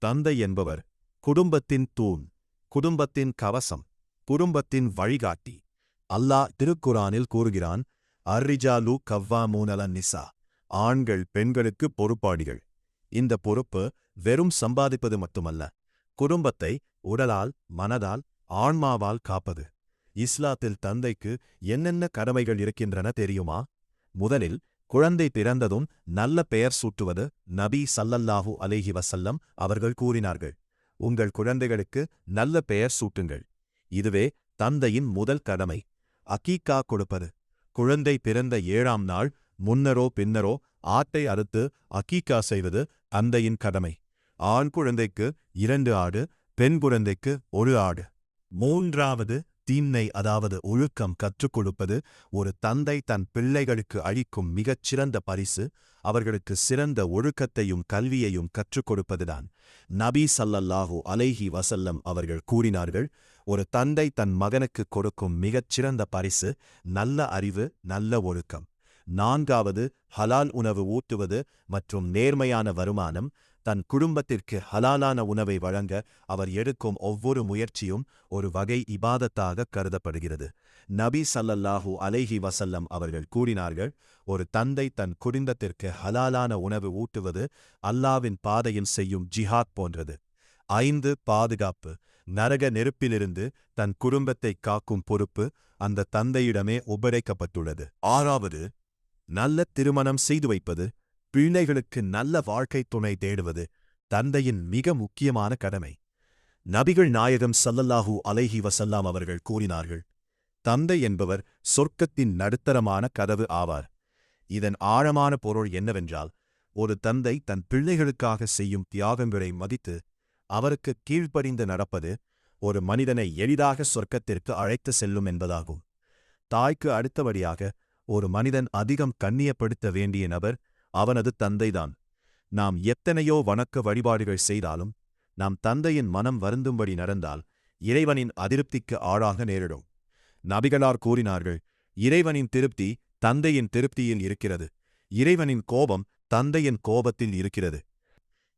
தந்தை என்பவர் குடும்பத்தின் தூண், குடும்பத்தின் கவசம், குடும்பத்தின் வழிகாட்டி. அல்லாஹ் திருக்குரானில் கூறுகிறான், அர்ரிஜாலு கவ்வாமூனல நிசா, ஆண்கள் பெண்களுக்கு பொறுப்பாளிகள். இந்த பொறுப்பு வெறும் சம்பாதிப்பது மட்டுமல்ல, குடும்பத்தை உடலால், மனதால், ஆன்மாவால் காப்பது. இஸ்லாத்தில் தந்தைக்கு என்னென்ன கடமைகள் இருக்கின்றன தெரியுமா? முதலில், குழந்தை பிறந்ததும் நல்ல பெயர் சூட்டுவது. நபி ஸல்லல்லாஹு அலைஹி வஸல்லம் அவர்கள் கூறினார்கள், உங்கள் குழந்தைகளுக்கு நல்ல பெயர் சூட்டுங்கள். இதுவே தந்தையின் முதல் கடமை. அகீகா கொடுப்பது. குழந்தை பிறந்த 7ஆம் நாள் முன்னரோ பின்னரோ ஆட்டை அறுத்து அகீகா செய்வது தந்தையின் கடமை. ஆண் குழந்தைக்கு 2 ஆடு, பெண் குழந்தைக்கு 1 ஆடு. மூன்றாவது, தீன்னை அதாவது ஒழுக்கம் கற்றுக் கொடுப்பது. ஒரு தந்தை தன் பிள்ளைகளுக்கு அளிக்கும் மிகச் சிறந்த பரிசு அவர்களுக்கு சிறந்த ஒழுக்கத்தையும் கல்வியையும் கற்றுக் கொடுப்பதுதான். நபி ஸல்லல்லாஹு அலைஹி வஸல்லம் அவர்கள் கூறினார்கள், ஒரு தந்தை தன் மகனுக்கு கொடுக்கும் மிகச் சிறந்த பரிசு நல்ல அறிவு, நல்ல ஒழுக்கம். நான்காவது, ஹலால் உணவு ஊட்டுவது மற்றும் நேர்மையான வருமானம். தன் குடும்பத்திற்கு ஹலாலான உணவை வழங்க அவர் எடுக்கும் ஒவ்வொரு முயற்சியும் ஒரு வகை இபாதத்தாக கருதப்படுகிறது. நபி ஸல்லல்லாஹு அலைஹி வஸல்லம் அவர்கள் கூறினார்கள், ஒரு தந்தை தன் குடும்பத்திற்கு ஹலாலான உணவு ஊட்டுவது அல்லாவின் பாதையில் செய்யும் ஜிஹாத் போன்றது. 5, பாதுகாப்பு. நரக நெருப்பிலிருந்து தன் குடும்பத்தை காக்கும் பொறுப்பு அந்த தந்தையிடமே ஒப்படைக்கப்பட்டுள்ளது. 6வது, நல்ல திருமணம் செய்து வைப்பது. பிள்ளைகளுக்கு நல்ல வாழ்க்கை துணை தேடுவது தந்தையின் மிக முக்கியமான கடமை. நபிகள் நாயகம் ஸல்லல்லாஹு அலைஹி வஸல்லம் அவர்கள் கூறினார்கள், தந்தை என்பவர் சொர்க்கத்தின் நடுத்தரமான கதவு ஆவார். இதன் ஆழமான பொருள் என்னவென்றால், ஒரு தந்தை தன் பிள்ளைகளுக்காக செய்யும் தியாகங்களை மதித்து அவருக்கு கீழ்ப்படிந்து நடப்பது ஒரு மனிதனை எளிதாக சொர்க்கத்திற்கு அழைத்து செல்லும் என்பதாகும். தாய்க்கு அடுத்தபடியாக ஒரு மனிதன் அதிகம் கண்ணியப்படுத்த வேண்டிய நபர் அவனது தந்தைதான். நாம் எத்தனையோ வணக்க வழிபாடுகள் செய்தாலும் நாம் தந்தையின் மனம் வருந்தும்படி நடந்தால் இறைவனின் அதிருப்திக்கு ஆளாக நேரிடும். நபிகளார் கூறினார்கள், இறைவனின் திருப்தி தந்தையின் திருப்தியில் இருக்கிறது, இறைவனின் கோபம் தந்தையின் கோபத்தில் இருக்கிறது.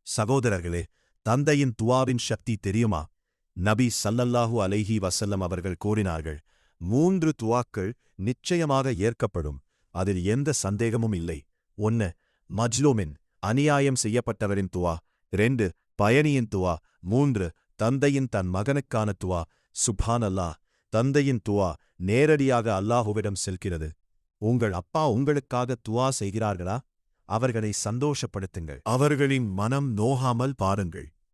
சகோதரர்களே, தந்தையின் துஆவின் சக்தி தெரியுமா? நபி ஸல்லல்லாஹு அலைஹி வஸல்லம் அவர்கள் கூறினார்கள், 3 துஆக்கள் நிச்சயமாக ஏற்கப்படும், அதில் எந்த சந்தேகமும் இல்லை. 1, மஜ்லூமின் அநியாயம் செய்யப்பட்டவரின் துஆ. 2, பயணியின் துஆ. 3, தந்தையின் தன் மகனுக்கான துஆ. சுப்ஹானல்லாஹ், தந்தையின் துஆ நேரடியாக அல்லாஹுவிடம் செல்கிறது. உங்கள் அப்பா உங்களுக்காக துஆ செய்கிறார்களா? அவர்களை சந்தோஷப்படுத்துங்கள், அவர்களின் மனம் நோகாமல் பாருங்கள்.